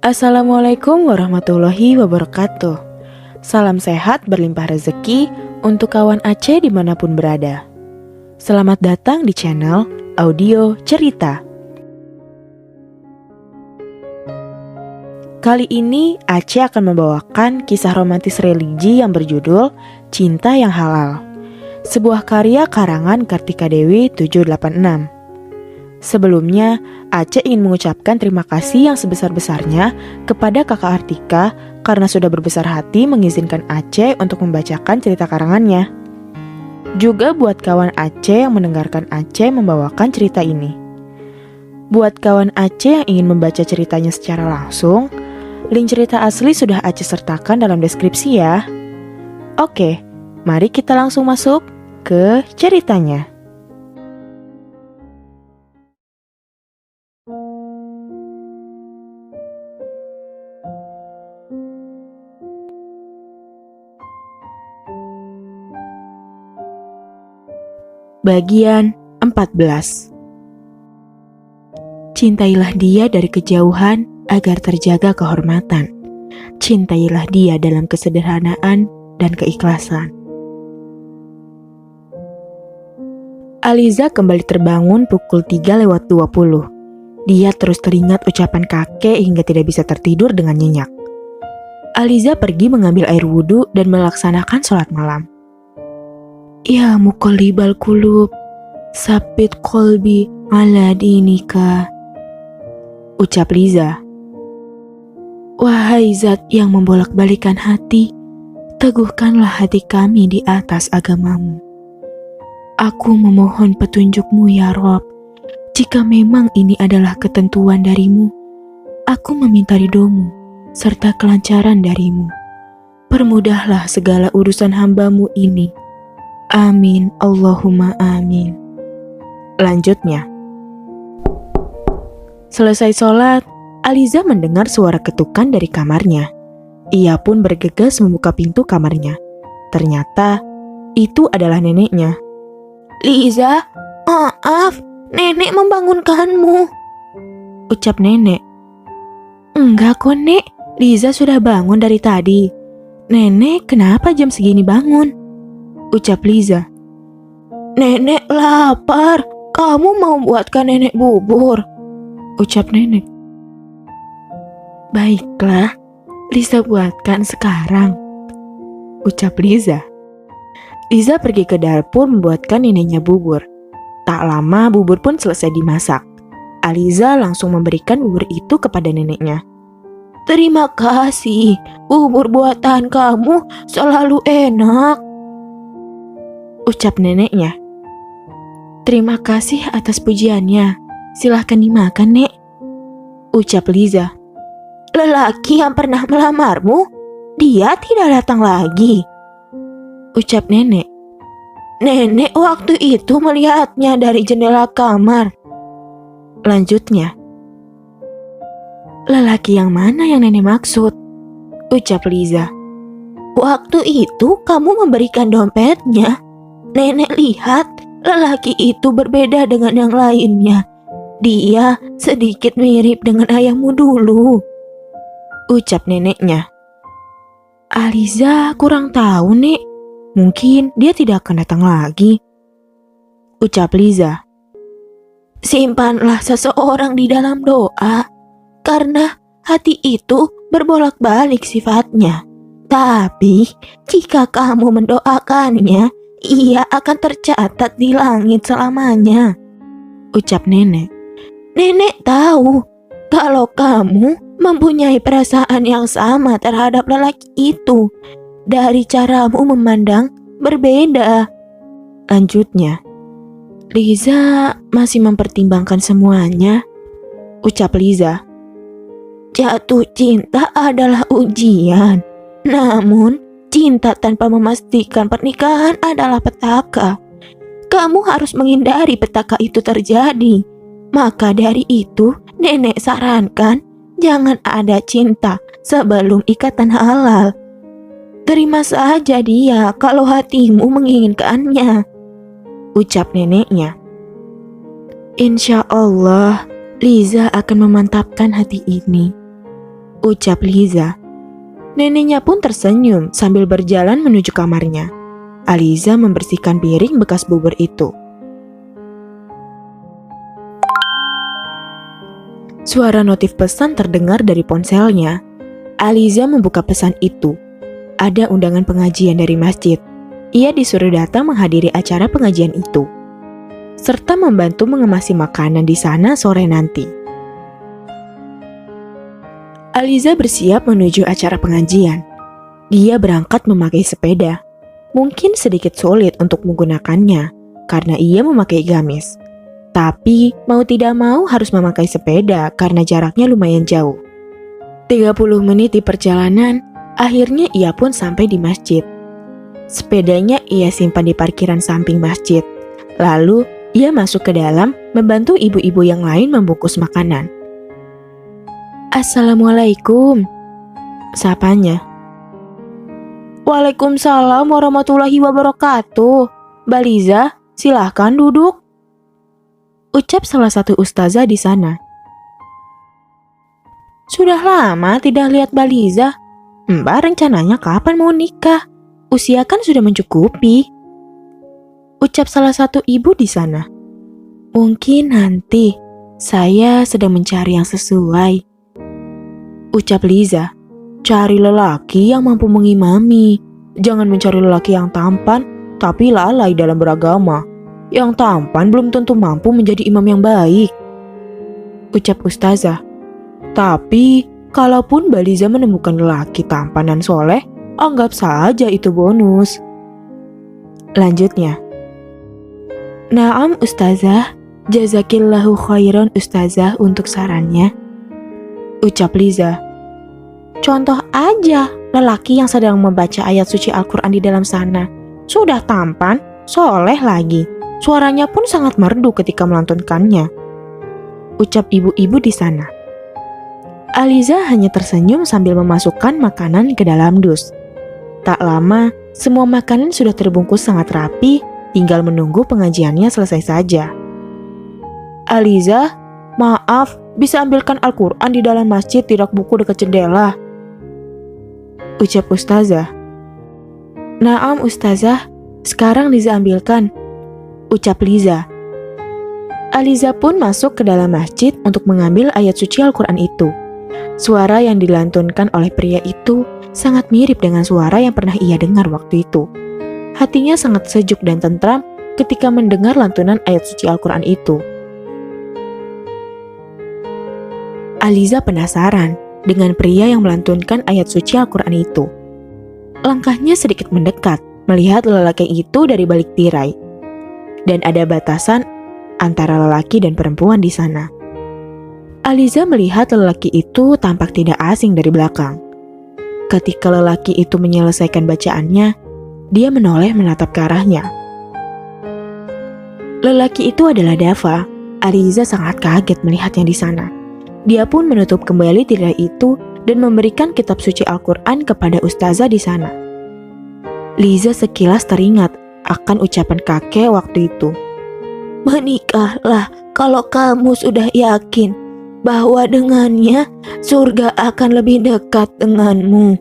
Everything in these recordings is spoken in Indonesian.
Assalamualaikum warahmatullahi wabarakatuh. Salam sehat berlimpah rezeki untuk kawan Aceh dimanapun berada. Selamat datang di channel Audio Cerita. Kali ini Aceh akan membawakan kisah romantis religi yang berjudul Cinta yang Halal, sebuah karya karangan Kartika Dewi 786. Sebelumnya, Aceh ingin mengucapkan terima kasih yang sebesar-besarnya kepada kakak Artika karena sudah berbesar hati mengizinkan Aceh untuk membacakan cerita karangannya. Juga buat kawan Aceh yang mendengarkan Aceh membawakan cerita ini. Buat kawan Aceh yang ingin membaca ceritanya secara langsung, link cerita asli sudah Aceh sertakan dalam deskripsi ya. Oke, mari kita langsung masuk ke ceritanya. Bagian 14. Cintailah dia dari kejauhan agar terjaga kehormatan. Cintailah dia dalam kesederhanaan dan keikhlasan. Aliza kembali terbangun pukul 3:20. Dia terus teringat ucapan kakek hingga tidak bisa tertidur dengan nyenyak. Aliza pergi mengambil air wudhu dan melaksanakan sholat malam. Ya muqallibal qulub, sabit qalbi ala dinika, ucap Liza. Wahai zat yang membolak-balikan hati, teguhkanlah hati kami di atas agamamu. Aku memohon petunjukmu ya Rob. Jika memang ini adalah ketentuan darimu, aku meminta ridhomu serta kelancaran darimu. Permudahlah segala urusan hambamu ini. Amin, Allahumma amin. Lanjutnya. Selesai sholat, Aliza mendengar suara ketukan dari kamarnya. Ia pun bergegas membuka pintu kamarnya. Ternyata itu adalah neneknya. Liza, maaf, nenek membangunkanmu, ucap nenek. Enggak kok nek, Liza sudah bangun dari tadi. Nenek kenapa jam segini bangun? Ucap Liza. Nenek lapar, kamu mau buatkan nenek bubur? Ucap nenek. Baiklah, Liza buatkan sekarang, ucap Liza. Liza pergi ke dapur membuatkan neneknya bubur. Tak lama bubur pun selesai dimasak. Aliza langsung memberikan bubur itu kepada neneknya. Terima kasih, bubur buatan kamu selalu enak, ucap neneknya. Terima kasih atas pujiannya. Silahkan dimakan, Nek, ucap Liza. Lelaki yang pernah melamarmu, dia tidak datang lagi, ucap nenek. Nenek waktu itu melihatnya dari jendela kamar, lanjutnya. Lelaki yang mana yang nenek maksud? Ucap Liza. Waktu itu kamu memberikan dompetnya. Nenek lihat lelaki itu berbeda dengan yang lainnya. Dia sedikit mirip dengan ayahmu dulu, ucap neneknya. Aliza kurang tahu, Nek. Mungkin dia tidak akan datang lagi, ucap Liza. Simpanlah seseorang di dalam doa, karena hati itu berbolak-balik sifatnya. Tapi jika kamu mendoakannya, ia akan tercatat di langit selamanya, ucap nenek. Nenek tahu kalau kamu mempunyai perasaan yang sama terhadap lelaki itu. Dari caramu memandang berbeda, lanjutnya. Liza masih mempertimbangkan semuanya, ucap Liza. Jatuh cinta adalah ujian, namun cinta tanpa memastikan pernikahan adalah petaka. Kamu harus menghindari petaka itu terjadi. Maka dari itu, nenek sarankan jangan ada cinta sebelum ikatan halal. Terima saja dia kalau hatimu menginginkannya, ucap neneknya. Insya Allah, Liza akan memantapkan hati ini, ucap Liza. Neneknya pun tersenyum sambil berjalan menuju kamarnya. Aliza membersihkan piring bekas bubur itu. Suara notif pesan terdengar dari ponselnya. Aliza membuka pesan itu. Ada undangan pengajian dari masjid. Ia disuruh datang menghadiri acara pengajian itu, serta membantu mengemasi makanan di sana sore nanti. Aliza bersiap menuju acara pengajian. Dia berangkat memakai sepeda. Mungkin sedikit sulit untuk menggunakannya karena ia memakai gamis. Tapi mau tidak mau harus memakai sepeda karena jaraknya lumayan jauh. 30 menit di perjalanan, akhirnya ia pun sampai di masjid. Sepedanya ia simpan di parkiran samping masjid. Lalu ia masuk ke dalam membantu ibu-ibu yang lain membungkus makanan. Assalamualaikum, sapanya. Waalaikumsalam warahmatullahi wabarakatuh. Mbak Liza, silahkan duduk, ucap salah satu ustazah di sana. Sudah lama tidak lihat Mbak Liza. Mbak rencananya kapan mau nikah? Usia kan sudah mencukupi, ucap salah satu ibu di sana. Mungkin nanti, saya sedang mencari yang sesuai, ucap Liza. Cari lelaki yang mampu mengimami. Jangan mencari lelaki yang tampan tapi lalai dalam beragama. Yang tampan belum tentu mampu menjadi imam yang baik, ucap ustazah. Tapi kalaupun Mbak Liza menemukan lelaki tampan dan soleh, anggap saja itu bonus. Lanjutnya. Naam ustazah, jazakillahu khairan ustazah untuk sarannya, ucap Liza. Contoh aja lelaki yang sedang membaca ayat suci Al-Quran di dalam sana. Sudah tampan, soleh lagi. Suaranya pun sangat merdu ketika melantunkannya, ucap ibu-ibu di sana. Aliza hanya tersenyum sambil memasukkan makanan ke dalam dus. Tak lama, semua makanan sudah terbungkus sangat rapi, tinggal menunggu pengajiannya selesai saja. Aliza, maaf, bisa ambilkan Al-Quran di dalam masjid, tidak buku dekat jendela, ucap ustazah. Naam ustazah, sekarang Liza ambilkan, ucap Liza. Aliza pun masuk ke dalam masjid untuk mengambil ayat suci Al-Quran itu. Suara yang dilantunkan oleh pria itu sangat mirip dengan suara yang pernah ia dengar waktu itu. Hatinya sangat sejuk dan tentram ketika mendengar lantunan ayat suci Al-Quran itu. Aliza penasaran dengan pria yang melantunkan ayat suci Al-Quran itu. Langkahnya sedikit mendekat, melihat lelaki itu dari balik tirai. Dan ada batasan antara lelaki dan perempuan di sana. Aliza melihat lelaki itu tampak tidak asing dari belakang. Ketika lelaki itu menyelesaikan bacaannya, dia menoleh menatap ke arahnya. Lelaki itu adalah Dava. Aliza sangat kaget melihatnya di sana. Dia pun menutup kembali tirai itu dan memberikan kitab suci Al-Quran kepada ustazah di sana. Liza sekilas teringat akan ucapan kakek waktu itu. Menikahlah kalau kamu sudah yakin bahwa dengannya surga akan lebih dekat denganmu.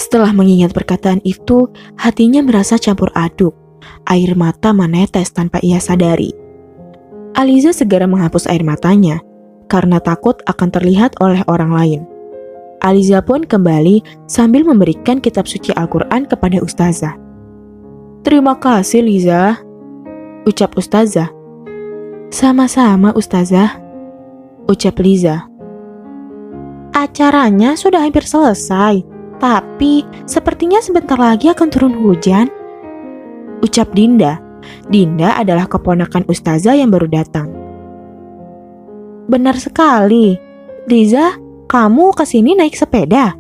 Setelah mengingat perkataan itu, hatinya merasa campur aduk. Air mata menetes tanpa ia sadari. Aliza segera menghapus air matanya karena takut akan terlihat oleh orang lain. Aliza pun kembali sambil memberikan kitab suci Al-Quran kepada ustazah. Terima kasih Liza, ucap ustazah. Sama-sama ustazah, ucap Liza. Acaranya sudah hampir selesai, tapi sepertinya sebentar lagi akan turun hujan, ucap Dinda. Dinda adalah keponakan ustazah yang baru datang. Benar sekali, Liza, kamu kesini naik sepeda,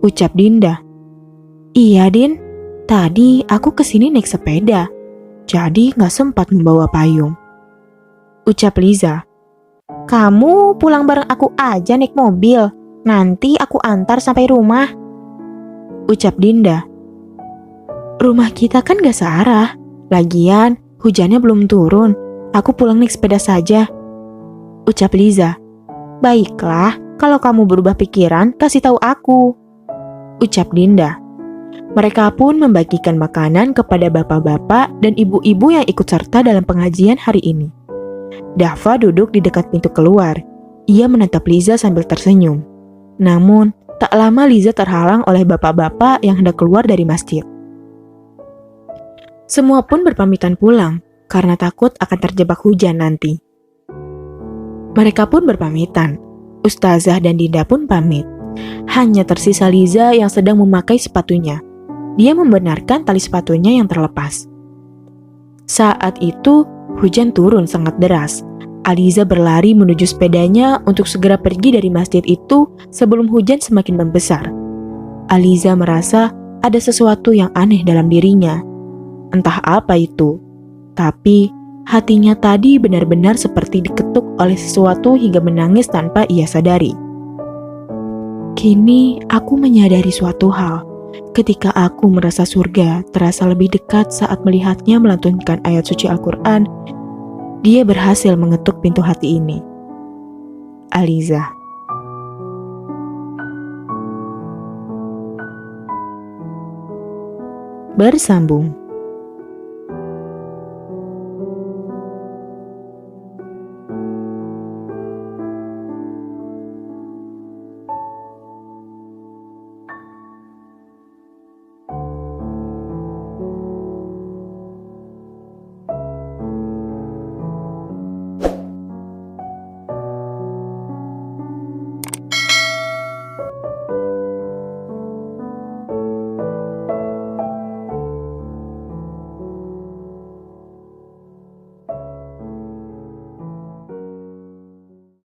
ucap Dinda. Iya Din, tadi aku kesini naik sepeda, jadi gak sempat membawa payung, ucap Liza. Kamu pulang bareng aku aja naik mobil, nanti aku antar sampai rumah, ucap Dinda. Rumah kita kan gak searah, lagian hujannya belum turun, aku pulang naik sepeda saja, ucap Liza. Baiklah, Kalau kamu berubah pikiran, kasih tahu aku, ucap Dinda. Mereka pun membagikan makanan kepada bapak-bapak dan ibu-ibu yang ikut serta dalam pengajian hari ini. Dava duduk di dekat pintu keluar. Ia menatap Liza sambil tersenyum. Namun, tak lama Liza terhalang oleh bapak-bapak yang hendak keluar dari masjid. Semua pun berpamitan pulang, karena takut akan terjebak hujan nanti. Mereka pun berpamitan. Ustazah dan Dinda pun pamit. Hanya tersisa Liza yang sedang memakai sepatunya. Dia membenarkan tali sepatunya yang terlepas. Saat itu, hujan turun sangat deras. Aliza berlari menuju sepedanya untuk segera pergi dari masjid itu sebelum hujan semakin membesar. Aliza merasa ada sesuatu yang aneh dalam dirinya. Entah apa itu, tapi hatinya tadi benar-benar seperti diketuk oleh sesuatu hingga menangis tanpa ia sadari. Kini aku menyadari suatu hal. Ketika aku merasa surga terasa lebih dekat saat melihatnya melantunkan ayat suci Al-Quran, dia berhasil mengetuk pintu hati ini. Aliza. Bersambung.